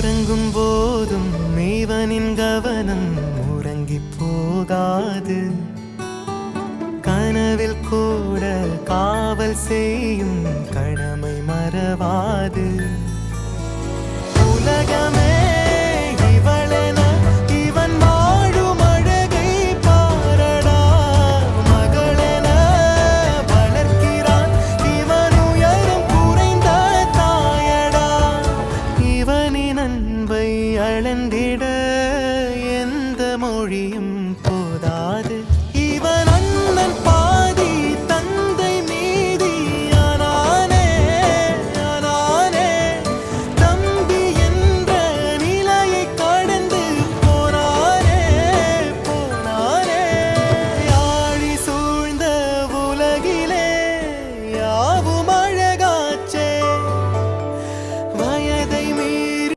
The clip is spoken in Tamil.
உறங்கும் போதும் இவனின் கவனம் உறங்கி போகாது. கனவில் கூட காவல் செய்யும் கடமை மறவாது. உலகமே இவளென இவன் வாழும் அழகை பாரடா. மகளென வளர்க்கிறான் இவன் உயரம் குறைந்த தாயடா. இவனின் அன்பை அளந்திட